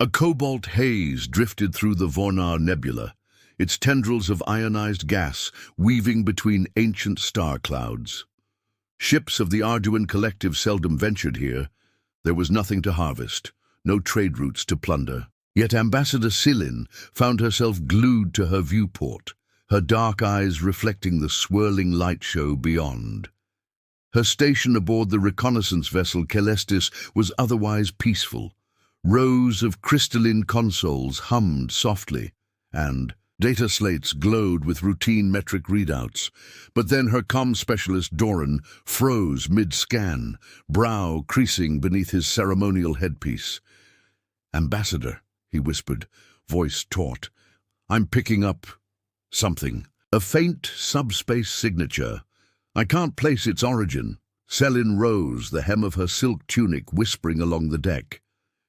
A cobalt haze drifted through the Vornar Nebula, its tendrils of ionized gas weaving between ancient star clouds. Ships of the Arduin Collective seldom ventured here. There was nothing to harvest, no trade routes to plunder. Yet Ambassador Silin found herself glued to her viewport, her dark eyes reflecting the swirling light show beyond. Her station aboard the reconnaissance vessel Celestis was otherwise peaceful. Rows of crystalline consoles hummed softly, and data slates glowed with routine metric readouts. But then her comm specialist Doran froze mid-scan, brow creasing beneath his ceremonial headpiece. "Ambassador," he whispered, voice taut, "I'm picking up something. A faint subspace signature. I can't place its origin." Selin rose, the hem of her silk tunic whispering along the deck.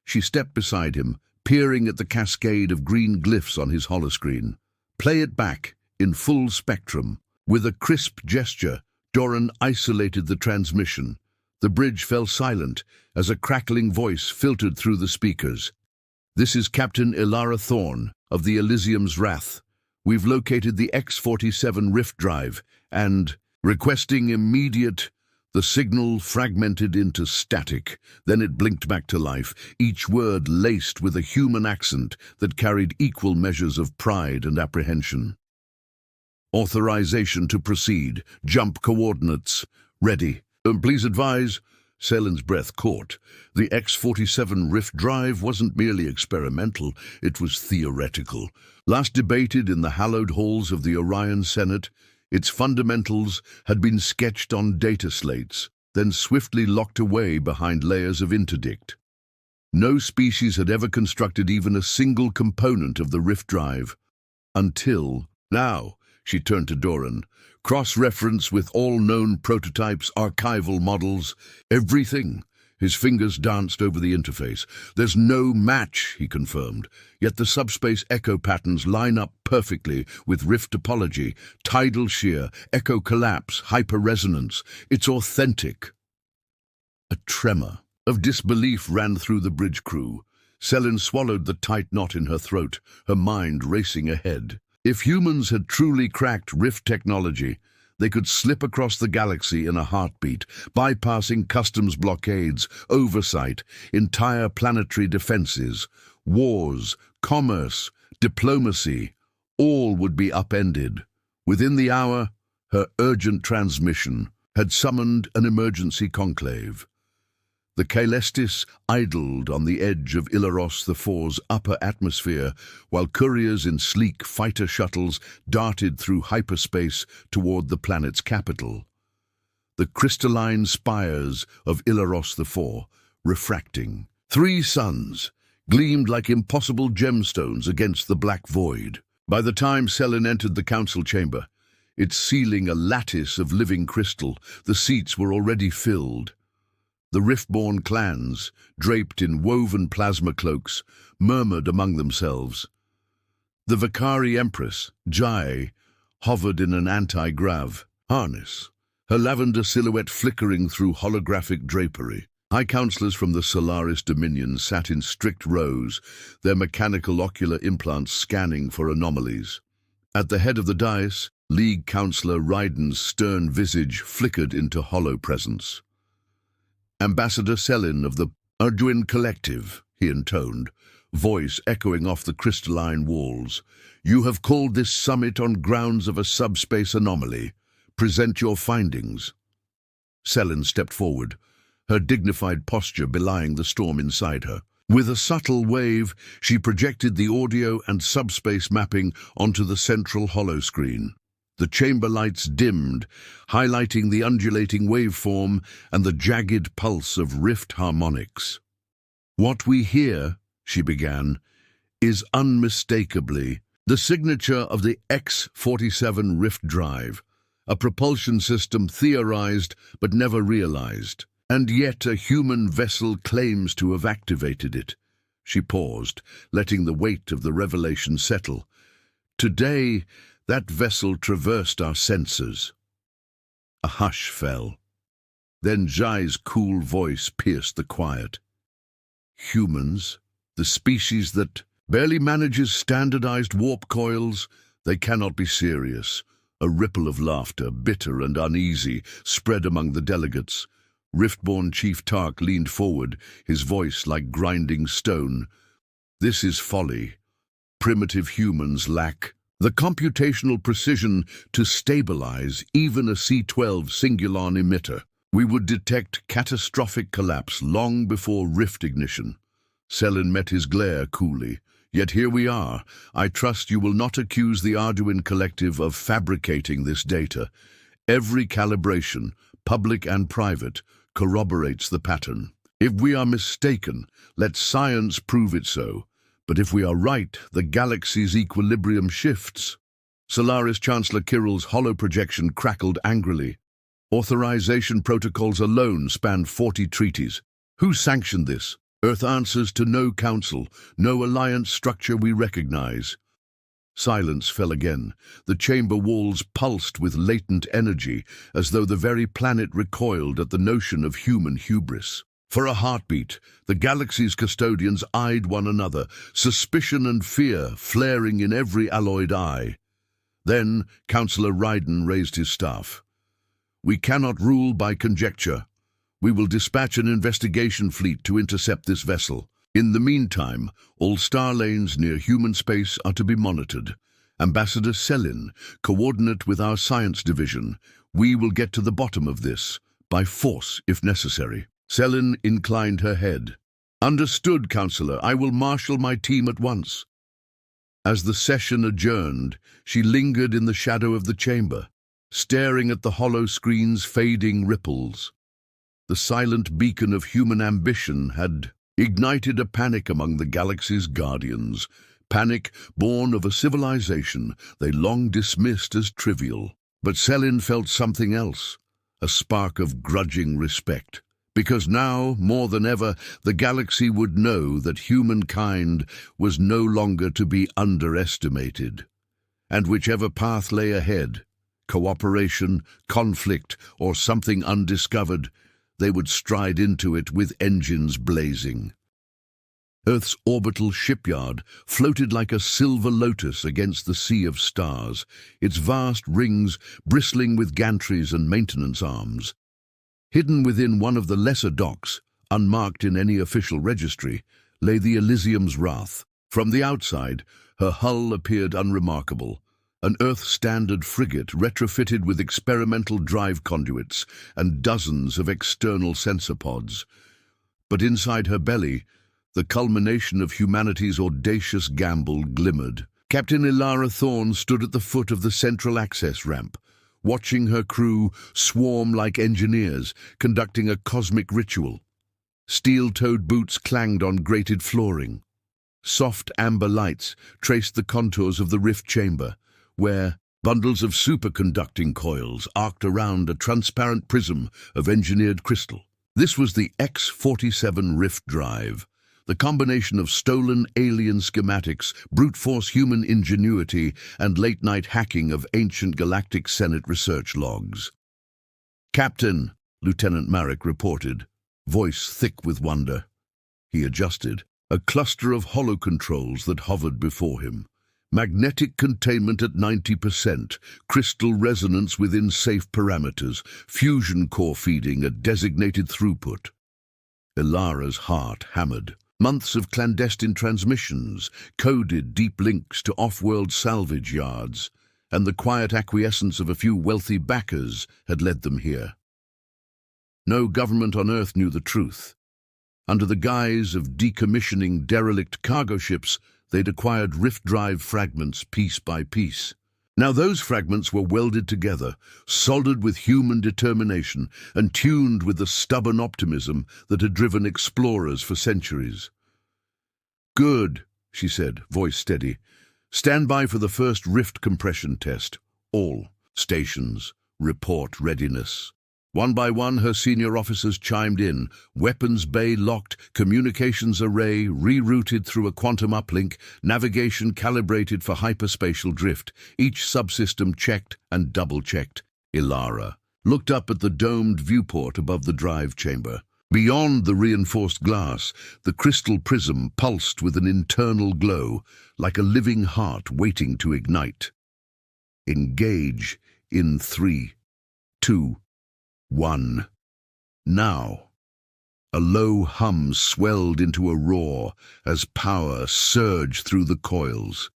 She stepped beside him, peering at the cascade of green glyphs on his holoscreen. "Play it back, in full spectrum." With a crisp gesture, Doran isolated the transmission. The bridge fell silent as a crackling voice filtered through the speakers. "This is Captain Ilara Thorne of the Elysium's Wrath. We've located the X-47 rift drive and requesting immediate..." The signal fragmented into static, then it blinked back to life, each word laced with a human accent that carried equal measures of pride and apprehension. "Authorization to proceed. Jump coordinates. Ready. Please advise..." Selin's breath caught. The X-47 rift drive wasn't merely experimental, it was theoretical. Last debated in the hallowed halls of the Orion Senate, its fundamentals had been sketched on data slates, then swiftly locked away behind layers of interdict. No species had ever constructed even a single component of the rift drive. Until now, she turned to Doran. "Cross-reference with all known prototypes, archival models, everything." His fingers danced over the interface. "There's no match," he confirmed. Yet the subspace echo patterns line up perfectly with rift topology, tidal shear, echo collapse, hyperresonance. It's authentic. A tremor of disbelief ran through the bridge crew. Selin swallowed the tight knot in her throat, her mind racing ahead. If humans had truly cracked rift technology, they could slip across the galaxy in a heartbeat, bypassing customs blockades, oversight, entire planetary defenses. Wars, commerce, diplomacy, all would be upended. Within the hour, her urgent transmission had summoned an emergency conclave. The Celestis idled on the edge of Ilaros IV's upper atmosphere, while couriers in sleek fighter shuttles darted through hyperspace toward the planet's capital. The crystalline spires of Ilaros IV, refracting. 3 suns gleamed like impossible gemstones against the black void. By the time Selin entered the council chamber, its ceiling a lattice of living crystal, the seats were already filled. The rift-born clans, draped in woven plasma cloaks, murmured among themselves. The Vakari Empress, Jai, hovered in an anti-grav harness, her lavender silhouette flickering through holographic drapery. High councillors from the Solaris Dominion sat in strict rows, their mechanical ocular implants scanning for anomalies. At the head of the dais, League Councillor Ryden's stern visage flickered into hollow presence. "Ambassador Selin of the Arduin Collective," he intoned, voice echoing off the crystalline walls. "You have called this summit on grounds of a subspace anomaly. Present your findings." Selin stepped forward, her dignified posture belying the storm inside her. With a subtle wave, she projected the audio and subspace mapping onto the central holoscreen. The chamber lights dimmed, highlighting the undulating waveform and the jagged pulse of rift harmonics. "What we hear," she began, "is unmistakably the signature of the X-47 rift drive, a propulsion system theorized but never realized. And yet a human vessel claims to have activated it." She paused, letting the weight of the revelation settle. "Today, that vessel traversed our senses." A hush fell. Then Jai's cool voice pierced the quiet. "Humans, The species that barely manages standardized warp coils, they cannot be serious. A ripple of laughter, bitter and uneasy, spread among the delegates. Riftborn Chief Tark leaned forward, his voice like grinding stone. This is folly. Primitive humans lack the computational precision to stabilize even a C-12 Singulon emitter. We would detect catastrophic collapse long before rift ignition. Selin met his glare coolly. Yet here we are. I trust you will not accuse the Arduin Collective of fabricating this data. Every calibration, public and private, corroborates the pattern. If we are mistaken, let science prove it so. But if we are right, the galaxy's equilibrium shifts. Solaris Chancellor Kirill's hollow projection crackled angrily. Authorization protocols alone span 40 treaties. Who sanctioned this? Earth answers to no council, no alliance structure we recognize. Silence fell again. The chamber walls pulsed with latent energy, as though the very planet recoiled at the notion of human hubris. For a heartbeat, the galaxy's custodians eyed one another, suspicion and fear flaring in every alloyed eye. Then Councillor Ryden raised his staff. We cannot rule by conjecture. We will dispatch an investigation fleet to intercept this vessel. In the meantime, all star lanes near human space are to be monitored. Ambassador Selin, coordinate with our science division, we will get to the bottom of this, by force if necessary. Selin inclined her head. Understood, Councillor. I will marshal my team at once. As the session adjourned, she lingered in the shadow of the chamber, staring at the hollow screen's fading ripples. The silent beacon of human ambition had ignited a panic among the galaxy's guardians, panic born of a civilization they long dismissed as trivial. But Selin felt something else, a spark of grudging respect. Because now, more than ever, the galaxy would know that humankind was no longer to be underestimated. And whichever path lay ahead, cooperation, conflict, or something undiscovered, they would stride into it with engines blazing. Earth's orbital shipyard floated like a silver lotus against the sea of stars, its vast rings bristling with gantries and maintenance arms. Hidden within one of the lesser docks, unmarked in any official registry, lay the Elysium's Wrath. From the outside, her hull appeared unremarkable, an Earth-standard frigate retrofitted with experimental drive conduits and dozens of external sensor pods. But inside her belly, the culmination of humanity's audacious gamble glimmered. Captain Ilara Thorne stood at the foot of the central access ramp, watching her crew swarm like engineers conducting a cosmic ritual. Steel-toed boots clanged on grated flooring. Soft amber lights traced the contours of the rift chamber, where bundles of superconducting coils arced around a transparent prism of engineered crystal. This was the X-47 Rift Drive, the combination of stolen alien schematics, brute force human ingenuity, and late-night hacking of ancient Galactic Senate research logs. "Captain," Lieutenant Marek reported, voice thick with wonder. He adjusted. A cluster of holo-controls that hovered before him. Magnetic containment at 90%, crystal resonance within safe parameters, fusion core feeding at designated throughput. Ilara's heart hammered. Months of clandestine transmissions, coded deep links to off-world salvage yards, and the quiet acquiescence of a few wealthy backers had led them here. No government on Earth knew the truth. Under the guise of decommissioning derelict cargo ships, they'd acquired rift drive fragments piece by piece. Now those fragments were welded together, soldered with human determination and tuned with the stubborn optimism that had driven explorers for centuries. "Good," she said, voice steady. "Stand by for the first rift compression test. All stations, report readiness." One by one, her senior officers chimed in, weapons bay locked, communications array rerouted through a quantum uplink, navigation calibrated for hyperspatial drift, each subsystem checked and double-checked. Ilara looked up at the domed viewport above the drive chamber. Beyond the reinforced glass, the crystal prism pulsed with an internal glow, like a living heart waiting to ignite. Engage in 3, 2, 1. Now. A low hum swelled into a roar as power surged through the coils.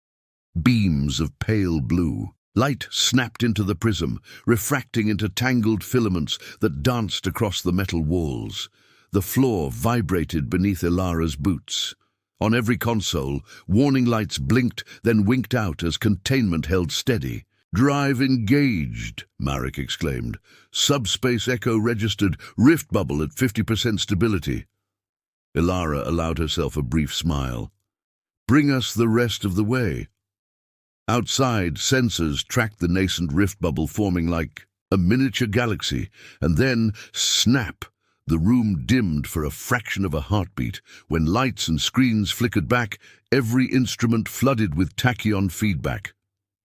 Beams of pale blue. Light snapped into the prism, refracting into tangled filaments that danced across the metal walls. The floor vibrated beneath Ilara's boots. On every console, warning lights blinked, then winked out as containment held steady. "Drive engaged," Marek exclaimed. "Subspace echo registered, rift bubble at 50% stability." Ilara allowed herself a brief smile. "Bring us the rest of the way." Outside, sensors tracked the nascent rift bubble forming like a miniature galaxy, and then, snap! The room dimmed for a fraction of a heartbeat. When lights and screens flickered back, every instrument flooded with tachyon feedback.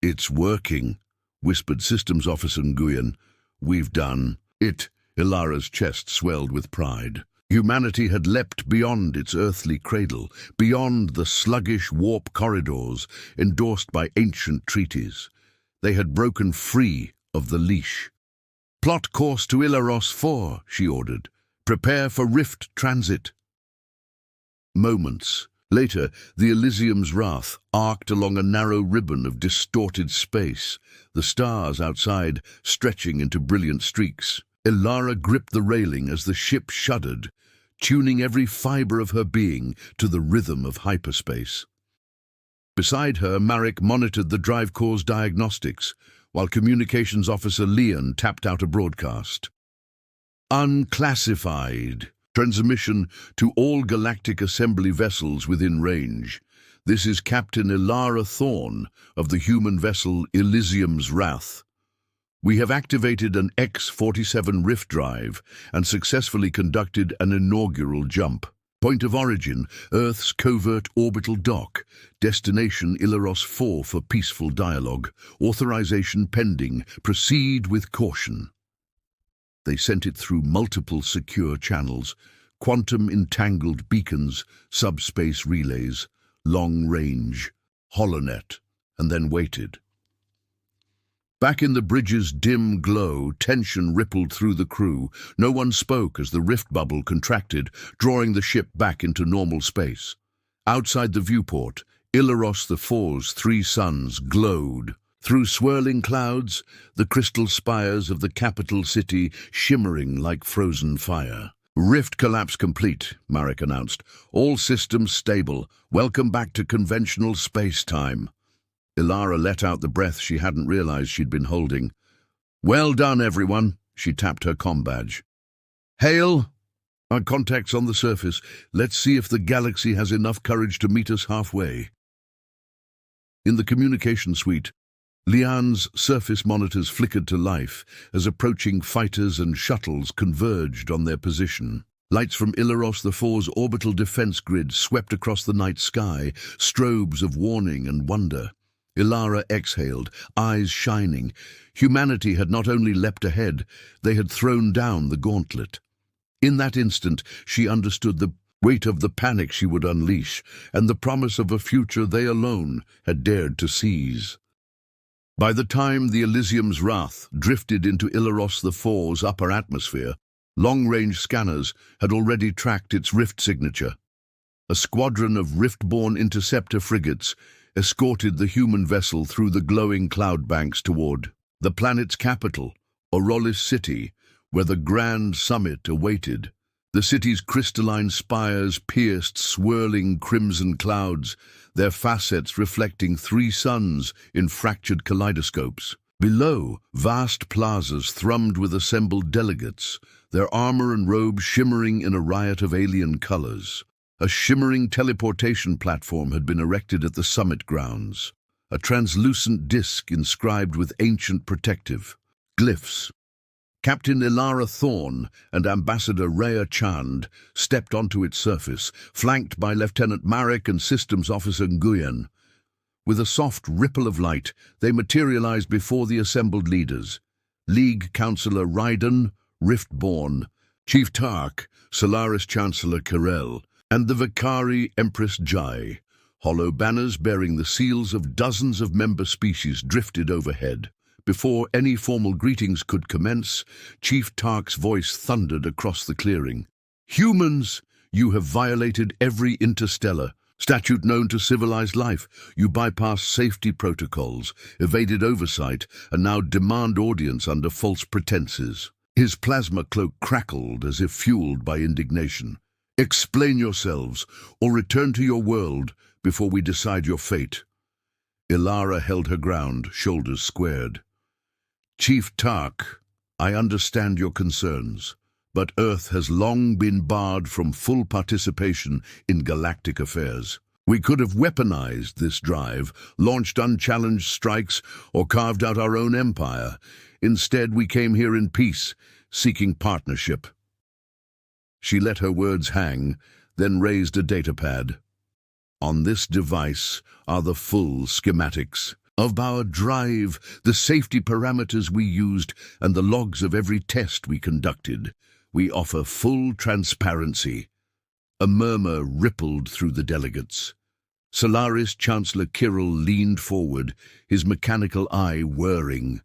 "It's working," whispered Systems Officer Nguyen. "We've done it." Ilara's chest swelled with pride. Humanity had leapt beyond its earthly cradle, beyond the sluggish warp corridors endorsed by ancient treaties. They had broken free of the leash. "Plot course to Ilaros 4, she ordered. "Prepare for rift transit." Moments later, the Elysium's wrath arced along a narrow ribbon of distorted space, the stars outside stretching into brilliant streaks. Ilara gripped the railing as the ship shuddered, tuning every fiber of her being to the rhythm of hyperspace. Beside her, Marek monitored the drive core's diagnostics, while Communications Officer Leon tapped out a broadcast. "Unclassified. Transmission to all galactic assembly vessels within range. This is Captain Ilara Thorne of the human vessel Elysium's Wrath. We have activated an X-47 rift drive and successfully conducted an inaugural jump. Point of origin, Earth's covert orbital dock. Destination Ilaros 4 for peaceful dialogue. Authorization pending. Proceed with caution." They sent it through multiple secure channels, quantum-entangled beacons, subspace relays, long-range, holonet, and then waited. Back in the bridge's dim glow, tension rippled through the crew. No one spoke as the rift bubble contracted, drawing the ship back into normal space. Outside the viewport, Ilaros the Four's 3 suns glowed. Through swirling clouds, the crystal spires of the capital city shimmering like frozen fire. "Rift collapse complete," Marek announced. "All systems stable. Welcome back to conventional space-time." Ilara let out the breath she hadn't realized she'd been holding. "Well done, everyone," she tapped her comm badge. "Hail! Our contacts on the surface. Let's see if the galaxy has enough courage to meet us halfway." In the communication suite, Lian's surface monitors flickered to life as approaching fighters and shuttles converged on their position. Lights from Ilaros the Four's orbital defense grid swept across the night sky, strobes of warning and wonder. Ilara exhaled, eyes shining. Humanity had not only leapt ahead, they had thrown down the gauntlet. In that instant, she understood the weight of the panic she would unleash, and the promise of a future they alone had dared to seize. By the time the Elysium's Wrath drifted into Ilaros the Four's upper atmosphere, long-range scanners had already tracked its rift signature. A squadron of rift-borne interceptor frigates escorted the human vessel through the glowing cloud banks toward the planet's capital, Orolis City, where the grand summit awaited. The city's crystalline spires pierced swirling crimson clouds, their facets reflecting 3 suns in fractured kaleidoscopes. Below, vast plazas thrummed with assembled delegates, their armor and robes shimmering in a riot of alien colors. A shimmering teleportation platform had been erected at the summit grounds, a translucent disk inscribed with ancient protective glyphs. Captain Ilara Thorne and Ambassador Rhea Chand stepped onto its surface, flanked by Lieutenant Marek and Systems Officer Nguyen. With a soft ripple of light, they materialized before the assembled leaders. League Councillor Raiden, Riftborn, Chief Tark, Solaris Chancellor Kirel, and the Vakari Empress Jai. Hollow banners bearing the seals of dozens of member species drifted overhead. Before any formal greetings could commence, Chief Tark's voice thundered across the clearing. Humans, you have violated every interstellar statute known to civilized life. You bypassed safety protocols, evaded oversight, and now demand audience under false pretenses. His plasma cloak crackled as if fueled by indignation. Explain yourselves, or return to your world before we decide your fate. Ilara held her ground, shoulders squared. Chief Tark, I understand your concerns, but Earth has long been barred from full participation in galactic affairs. We could have weaponized this drive, launched unchallenged strikes, or carved out our own empire. Instead, we came here in peace, seeking partnership. She let her words hang, then raised a datapad. On this device are the full schematics of our drive, the safety parameters we used, and the logs of every test we conducted. We offer full transparency. A murmur rippled through the delegates. Solaris Chancellor Kirel leaned forward, his mechanical eye whirring.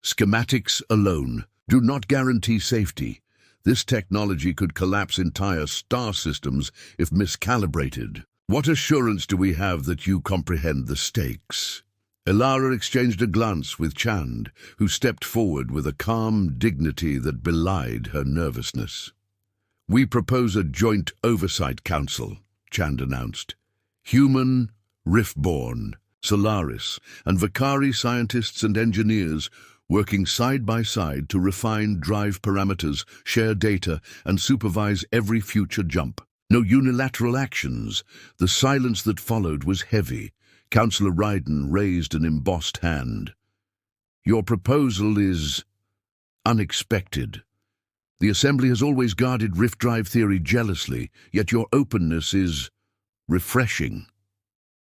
Schematics alone do not guarantee safety. This technology could collapse entire star systems if miscalibrated. What assurance do we have that you comprehend the stakes? Ilara exchanged a glance with Chand, who stepped forward with a calm dignity that belied her nervousness. We propose a joint oversight council, Chand announced. Human, Riftborn, Solaris, and Vakari scientists and engineers working side by side to refine drive parameters, share data, and supervise every future jump. No unilateral actions. The silence that followed was heavy. Councillor Ryden raised an embossed hand. Your proposal is unexpected. The Assembly has always guarded rift drive theory jealously, yet your openness is refreshing.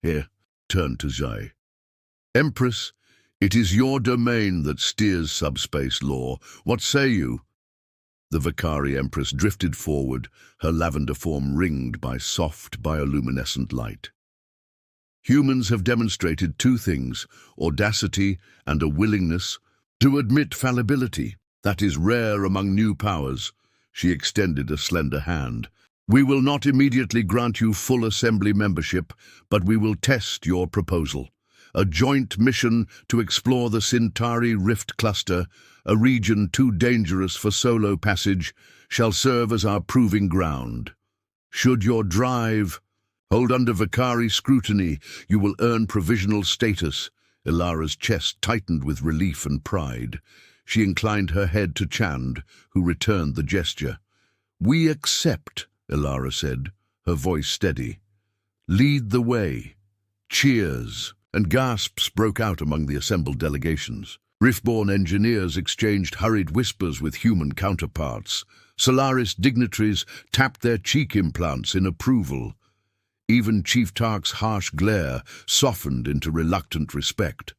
Here, turn to Zai. Empress, it is your domain that steers subspace law. What say you? The Vakari Empress drifted forward, her lavender form ringed by soft bioluminescent light. Humans have demonstrated two things, audacity and a willingness to admit fallibility. That is rare among new powers. She extended a slender hand. We will not immediately grant you full Assembly membership, but we will test your proposal. A joint mission to explore the Centauri Rift Cluster, a region too dangerous for solo passage, shall serve as our proving ground. Should your drive hold under Vakari scrutiny, you will earn provisional status. Ilara's chest tightened with relief and pride. She inclined her head to Chand, who returned the gesture. We accept, Ilara said, her voice steady. Lead the way. Cheers. And gasps broke out among the assembled delegations. Riftborn engineers exchanged hurried whispers with human counterparts. Solaris dignitaries tapped their cheek implants in approval. Even Chief Tark's harsh glare softened into reluctant respect.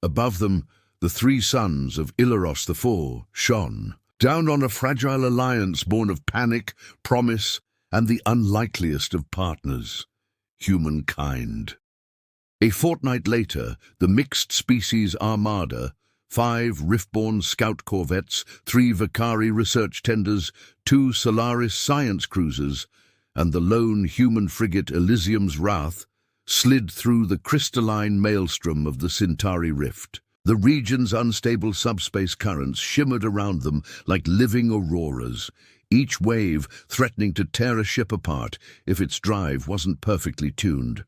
Above them, the three sons of Ilaros the Four shone, down on a fragile alliance born of panic, promise, and the unlikeliest of partners, humankind. A fortnight later, the mixed-species armada, 5 Riftborn scout corvettes, 3 Vakari research tenders, 2 Solaris science cruisers, and the lone human frigate Elysium's Wrath, slid through the crystalline maelstrom of the Centauri Rift. The region's unstable subspace currents shimmered around them like living auroras, each wave threatening to tear a ship apart if its drive wasn't perfectly tuned.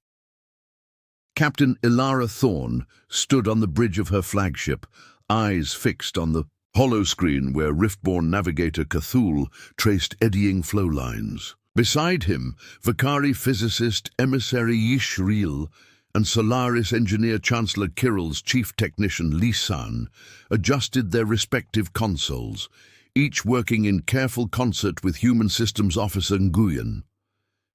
Captain Ilara Thorne stood on the bridge of her flagship, eyes fixed on the holoscreen where Riftborn navigator Cthulhu traced eddying flow lines. Beside him, Vakari physicist emissary Yishril and Solaris engineer Chancellor Kirill's chief technician Lisan adjusted their respective consoles, each working in careful concert with Human Systems Officer Nguyen.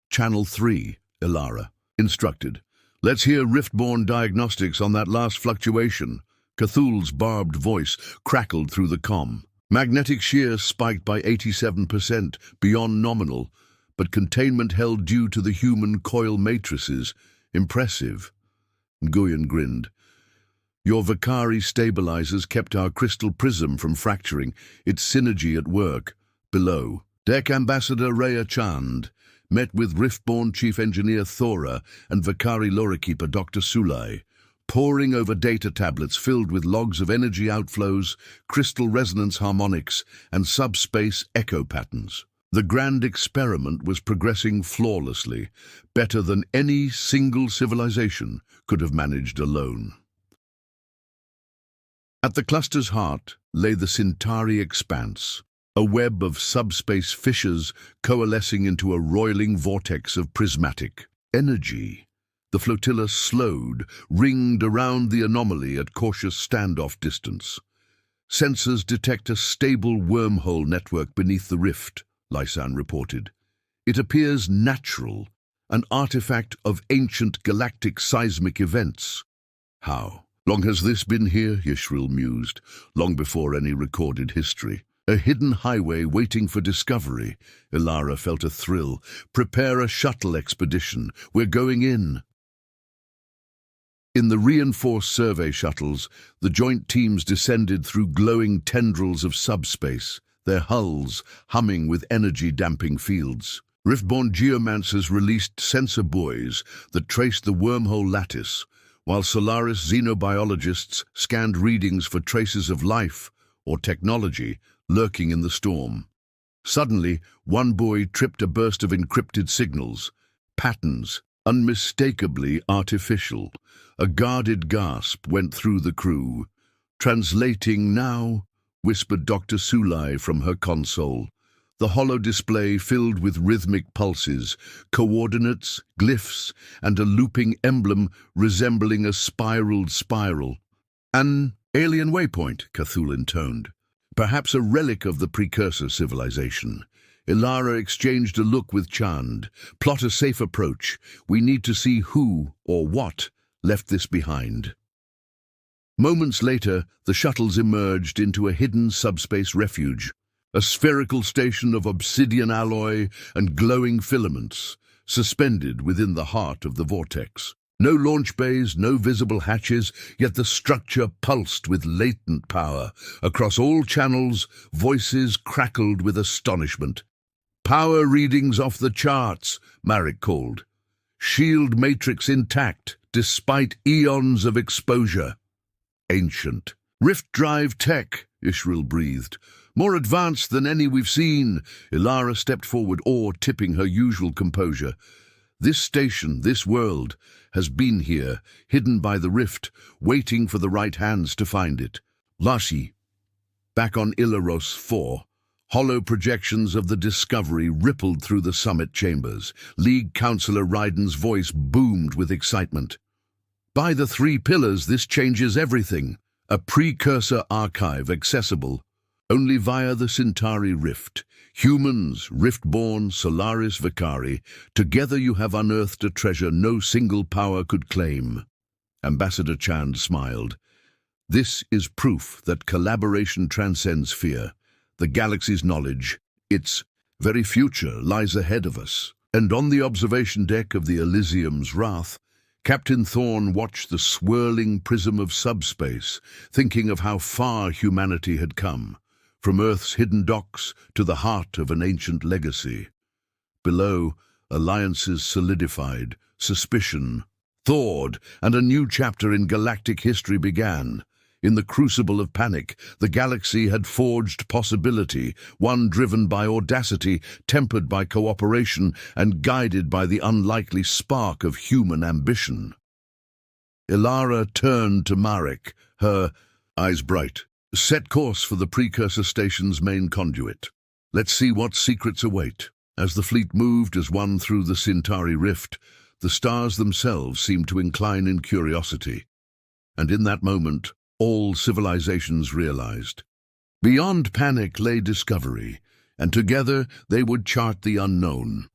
Channel 3, Ilara instructed. Let's hear Riftborn diagnostics on that last fluctuation. Cthulhu's barbed voice crackled through the comm. Magnetic shear spiked by 87%, beyond nominal, but containment held due to the human coil matrices. Impressive. Nguyen grinned. Your Vakari stabilizers kept our crystal prism from fracturing, its synergy at work. Below, Deck Ambassador Rhea Chand met with Riftborn Chief Engineer Thora and Vakari Lorekeeper Dr. Sulai, poring over data tablets filled with logs of energy outflows, crystal resonance harmonics, and subspace echo patterns. The grand experiment was progressing flawlessly, better than any single civilization could have managed alone. At the cluster's heart lay the Centauri expanse, a web of subspace fissures coalescing into a roiling vortex of prismatic energy. The flotilla slowed, ringed around the anomaly at cautious standoff distance. Sensors detect a stable wormhole network beneath the rift, Lysan reported. It appears natural, an artifact of ancient galactic seismic events. How long has this been here? Yishril mused. Long before any recorded history. A hidden highway waiting for discovery. Ilara felt a thrill. Prepare a shuttle expedition. We're going in. In the reinforced survey shuttles, the joint teams descended through glowing tendrils of subspace, their hulls humming with energy-damping fields. Riftborn geomancers released sensor buoys that traced the wormhole lattice, while Solaris xenobiologists scanned readings for traces of life or technology lurking in the storm. Suddenly, one buoy tripped a burst of encrypted signals, patterns, unmistakably artificial. A guarded gasp went through the crew. Translating now, whispered Dr. Sulai from her console. The hollow display filled with rhythmic pulses, coordinates, glyphs, and a looping emblem resembling a spiraled spiral. An alien waypoint, Cthulhu intoned. Perhaps a relic of the precursor civilization. Ilara exchanged a look with Chand. Plot a safe approach. We need to see who, or what, left this behind. Moments later, the shuttles emerged into a hidden subspace refuge, a spherical station of obsidian alloy and glowing filaments, suspended within the heart of the vortex. No launch bays, no visible hatches, yet the structure pulsed with latent power. Across all channels, voices crackled with astonishment. Power readings off the charts, Marek called. Shield matrix intact, despite eons of exposure. Ancient. Rift drive tech, Yishril breathed. More advanced than any we've seen. Ilara stepped forward, awe tipping her usual composure. This station, this world, has been here, hidden by the rift, waiting for the right hands to find it. Lashi. Back on Ilaros 4. Hollow projections of the discovery rippled through the summit chambers. League Councillor Ryden's voice boomed with excitement. By the 3 pillars, this changes everything. A precursor archive accessible only via the Centauri Rift. Humans, Riftborn, Solaris Vakari, together you have unearthed a treasure no single power could claim. Ambassador Chand smiled. This is proof that collaboration transcends fear. The galaxy's knowledge, its very future, lies ahead of us. And on the observation deck of the Elysium's Wrath, Captain Thorne watched the swirling prism of subspace, thinking of how far humanity had come, from Earth's hidden docks to the heart of an ancient legacy. Below, alliances solidified, suspicion thawed, and a new chapter in galactic history began. In the crucible of panic, the galaxy had forged possibility, one driven by audacity, tempered by cooperation, and guided by the unlikely spark of human ambition. Ilara turned to Marek, her eyes bright. Set course for the precursor station's main conduit. Let's see what secrets await. As the fleet moved as one through the Centauri Rift, the stars themselves seemed to incline in curiosity. And in that moment, all civilizations realized. Beyond panic lay discovery, and together they would chart the unknown.